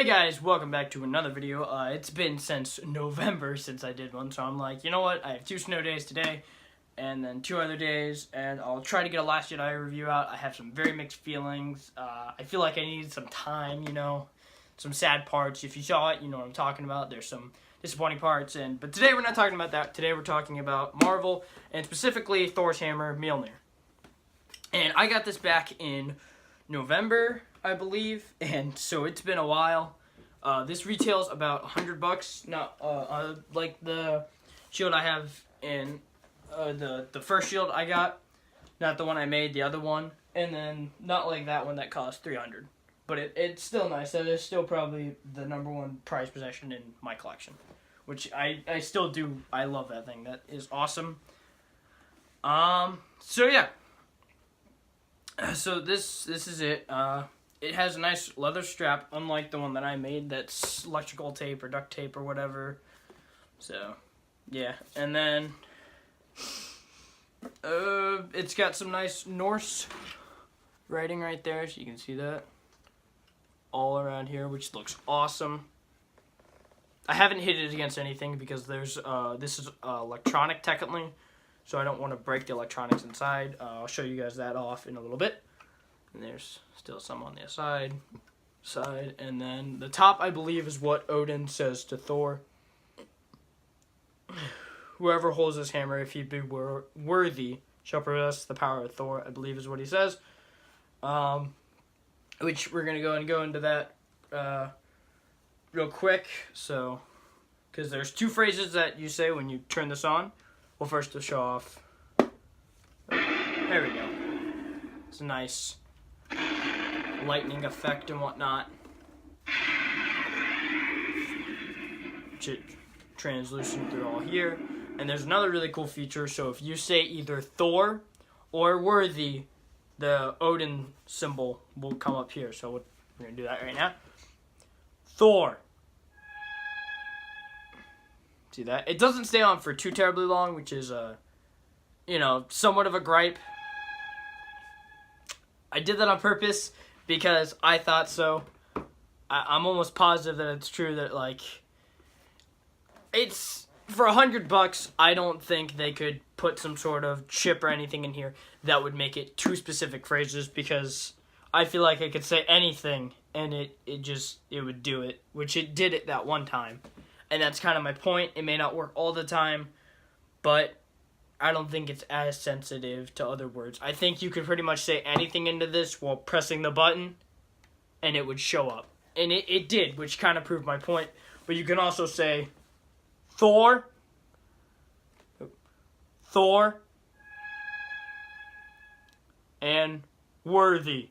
guys, welcome back to another video. It's been since November since I did one, so I'm like, you know what, I have 2 snow days today, and then 2 other days, and I'll try to get a Last Jedi review out. I have some very mixed feelings. I feel like I needed some time, you know, some sad parts. If you saw it, you know what I'm talking about. There's some disappointing parts, but today we're not talking about that. Today we're talking about Marvel, and specifically Thor'sHammer, Mjnoir. And I got this back in November, I believe, and so it's been a while. This retails about $100, not like the shield I have in the first shield I got, not the one I made, the other one, and then not like that one that cost $300. But it's still nice. That is still probably the #1 prized possession in my collection, which I still do. I love that thing. That is awesome. So yeah. So this is it. It has a nice leather strap, unlike the one that I made that's electrical tape or duct tape or whatever. So, yeah. And then, it's got some nice Norse writing right there, so you can see that. All around here, which looks awesome. I haven't hit it against anything because there's, this is electronic technically, so I don't want to break the electronics inside. I'll show you guys that off in a little bit. And there's still some on the side, and then the top, I believe, is what Odin says to Thor. Whoever holds this hammer, if he be worthy, shall possess the power of Thor, I believe is what he says. Which we're going to go into that real quick. So, because there's 2 phrases that you say when you turn this on. Well, first to show off. There we go. It's a nice lightning effect and whatnot. Which it translucent through all here. And there's another really cool feature. So if you say either Thor or worthy, the Odin symbol will come up here. So we're going to do that right now. Thor. See that? It doesn't stay on for too terribly long, which is, you know, somewhat of a gripe. I did that on purpose because I thought so. I'm almost positive that it's true that, like, it's, for $100, I don't think they could put some sort of chip or anything in here that would make it 2 specific phrases, because I feel like I could say anything and it would do it, which it did it that one time. And that's kind of my point. It may not work all the time, but I don't think it's as sensitive to other words. I think you could pretty much say anything into this while pressing the button, and it would show up. And it did, which kind of proved my point. But you can also say Thor, and worthy.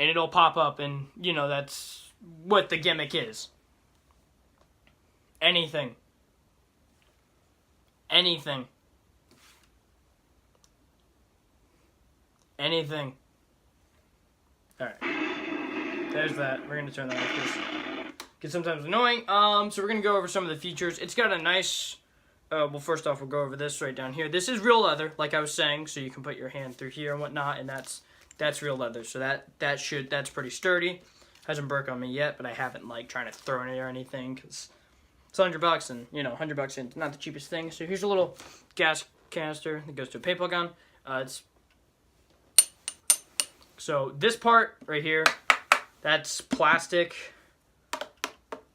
And it'll pop up, and, you know, that's what the gimmick is. Anything. Anything. Anything. Alright. There's that. We're going to turn that off because it's sometimes annoying. So we're going to go over some of the features. It's got a nice... well, first off, we'll go over this right down here. This is real leather, like I was saying, so you can put your hand through here and whatnot, and that's real leather. So that's pretty sturdy. Hasn't broke on me yet, but I haven't, like, trying to throw it or anything, because it's $100, and, you know, $100 is not the cheapest thing. So here's a little gas canister that goes to a paintball gun. So this part right here, that's plastic.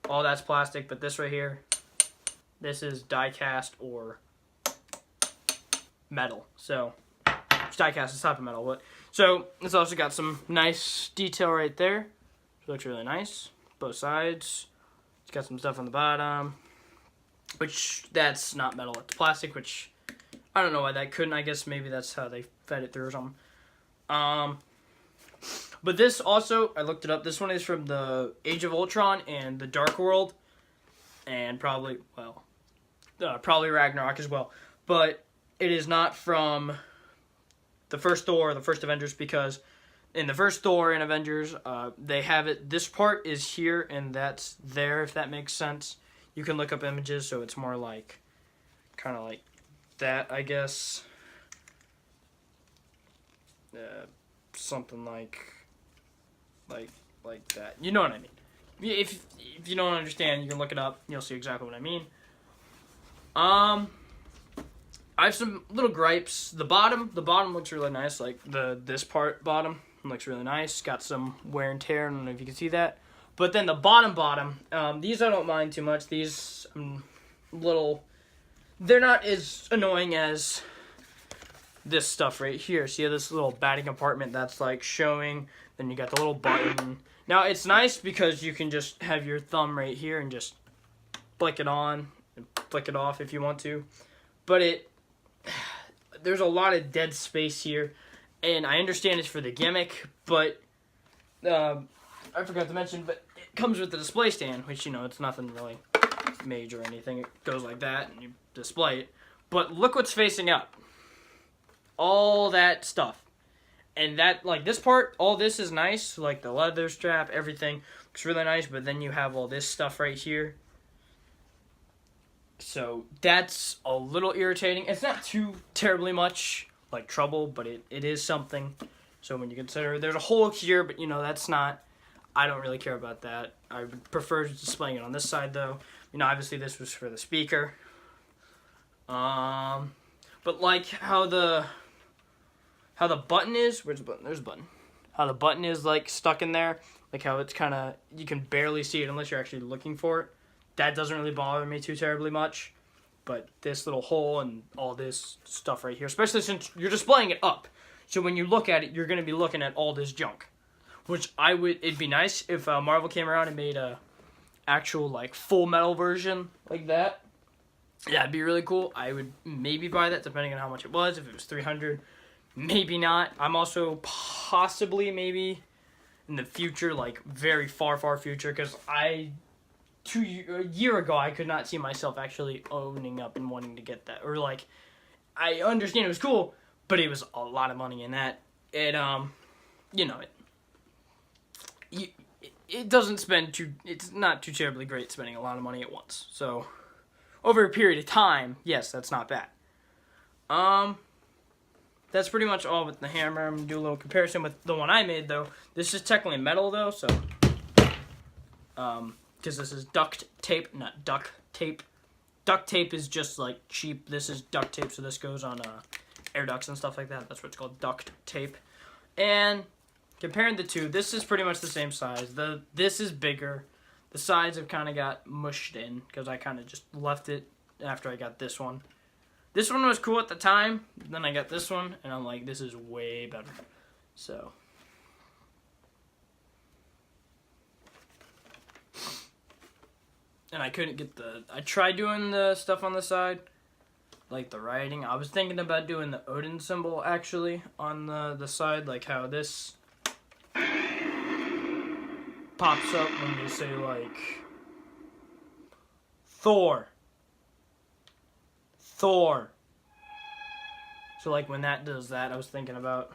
All that's plastic, but this right here, this is die cast or metal. So it's die cast, it's type of metal. But so it's also got some nice detail right there. It looks really nice, both sides. It's got some stuff on the bottom, which that's not metal, it's plastic, which I don't know why that couldn't. I guess maybe that's how they fed it through or something. But this also, I looked it up, this one is from the Age of Ultron and the Dark World, and probably, well, probably Ragnarok as well. But it is not from the first Thor or the first Avengers, because in the first Thor and Avengers, they have it, this part is here and that's there, if that makes sense. You can look up images, so it's more like, kind of like that, I guess. something like like that. You know what I mean. If you don't understand, you can look it up. You'll see exactly what I mean. I have some little gripes. The bottom looks really nice. Like this part bottom looks really nice. Got some wear and tear. I don't know if you can see that. But then the bottom, these I don't mind too much. These they're not as annoying as this stuff right here. See this little batting compartment that's like showing. Then you got the little button. Now it's nice because you can just have your thumb right here and just flick it on and flick it off if you want to. But there's a lot of dead space here, and I understand it's for the gimmick, but I forgot to mention, but it comes with the display stand, which, you know, it's nothing really major or anything. It goes like that, and you display it. But look what's facing up. All that stuff. And that, like, this part, all this is nice. Like, the leather strap, everything looks really nice. But then you have all this stuff right here. So, that's a little irritating. It's not too terribly much, like, trouble, but it is something. So, when you consider, there's a hole here, but, you know, that's not, I don't really care about that. I would prefer displaying it on this side, though. You know, obviously, this was for the speaker. But, like, how the button is, where's the button? There's the button. How the button is, like, stuck in there. Like, how it's kind of, you can barely see it unless you're actually looking for it. That doesn't really bother me too terribly much. But this little hole and all this stuff right here, especially since you're displaying it up. So when you look at it, you're going to be looking at all this junk. Which it'd be nice if Marvel came around and made a actual, like, full metal version like that. Yeah, it'd be really cool. I would maybe buy that depending on how much it was. If it was $300, maybe not. I'm also possibly maybe in the future, like very far, far future, because a year ago I could not see myself actually owning up and wanting to get that. Or like, I understand it was cool, but it was a lot of money in that. It you know, it doesn't spend it's not too terribly great spending a lot of money at once. So over a period of time, yes, that's not bad. That's pretty much all with the hammer. I'm going to do a little comparison with the one I made, though. This is technically metal, though, so, because this is duct tape, not duct tape. Duct tape is just, like, cheap. This is duct tape, so this goes on air ducts and stuff like that. That's what it's called, duct tape. And comparing the two, this is pretty much the same size. This is bigger. The sides have kind of got mushed in, because I kind of just left it after I got this one. This one was cool at the time, then I got this one, and I'm like, this is way better. So. And I couldn't get I tried doing the stuff on the side, like the writing. I was thinking about doing the Odin symbol, actually, on the side, like how this pops up when you say, like, Thor. So, like, when that does that, I was thinking about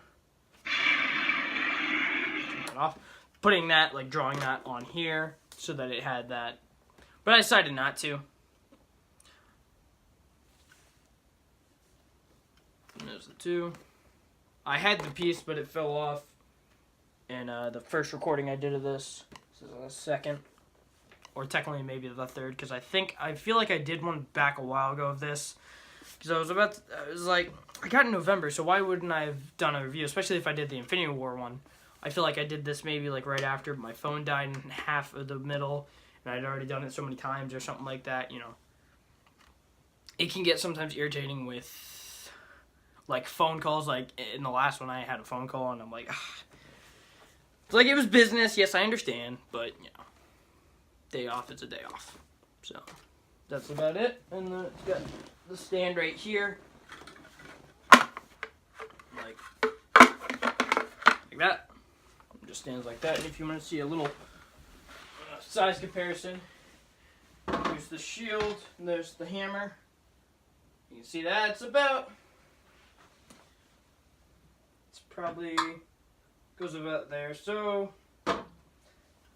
putting that, like, drawing that on here so that it had that. But I decided not to. And there's the two. I had the piece, but it fell off in the first recording I did of this. This is the second. Or technically maybe the third, because I feel like I did one back a while ago of this. Because I was like, I got it in November, so why wouldn't I have done a review, especially if I did the Infinity War one. I feel like I did this maybe like right after my phone died in half of the middle, and I'd already done it so many times or something like that, you know. It can get sometimes irritating with, like, phone calls. Like, in the last one, I had a phone call, and I'm like, ah. It's like, it was business, yes, I understand, but, you know. Day off is a day off. So, that's about it. And then it's got the stand right here. Like that. It just stands like that. And if you want to see a little size comparison, here's the shield, and there's the hammer. You can see that it's probably goes about there. So, if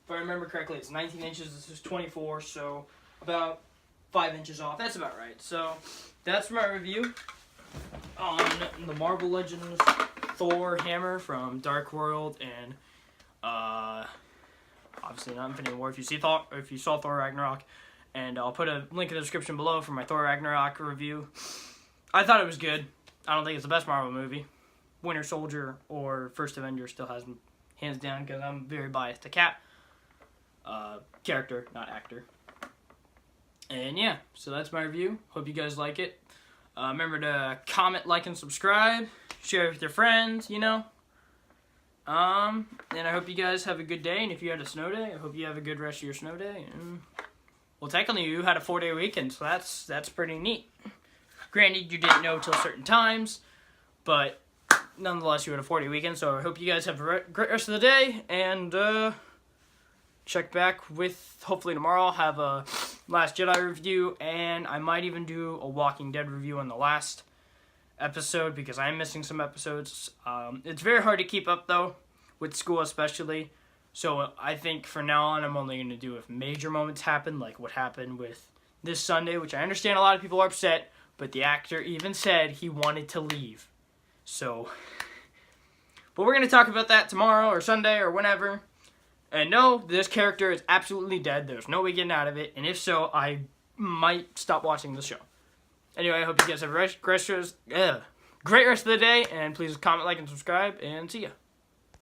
I remember correctly, it's 19 inches. This is 24, so about 5 inches off. That's about right. So, that's my review on the Marvel Legends Thor hammer from Dark World and obviously not Infinity War. If you saw Thor Ragnarok, and I'll put a link in the description below for my Thor Ragnarok review. I thought it was good. I don't think it's the best Marvel movie. Winter Soldier or First Avenger still has them hands down because I'm very biased to Cap. Character, not actor. And yeah, so that's my review. Hope you guys like it. Remember to comment, like, and subscribe. Share it with your friends, you know. And I hope you guys have a good day. And if you had a snow day, I hope you have a good rest of your snow day. And well, technically, you had a 4-day weekend, so that's pretty neat. Granted, you didn't know till certain times, but nonetheless, you had a 4-day weekend. So I hope you guys have a great rest of the day. And check back with, hopefully tomorrow, I'll have a Last Jedi review, and I might even do a Walking Dead review on the last episode, because I'm missing some episodes. It's very hard to keep up, though, with school especially, so I think for now on, I'm only going to do if major moments happen, like what happened with this Sunday, which I understand a lot of people are upset, but the actor even said he wanted to leave. So, but we're going to talk about that tomorrow, or Sunday, or whenever. And no, this character is absolutely dead. There's no way getting out of it. And if so, I might stop watching the show. Anyway, I hope you guys have a great rest of the day. And please comment, like, and subscribe. And see ya.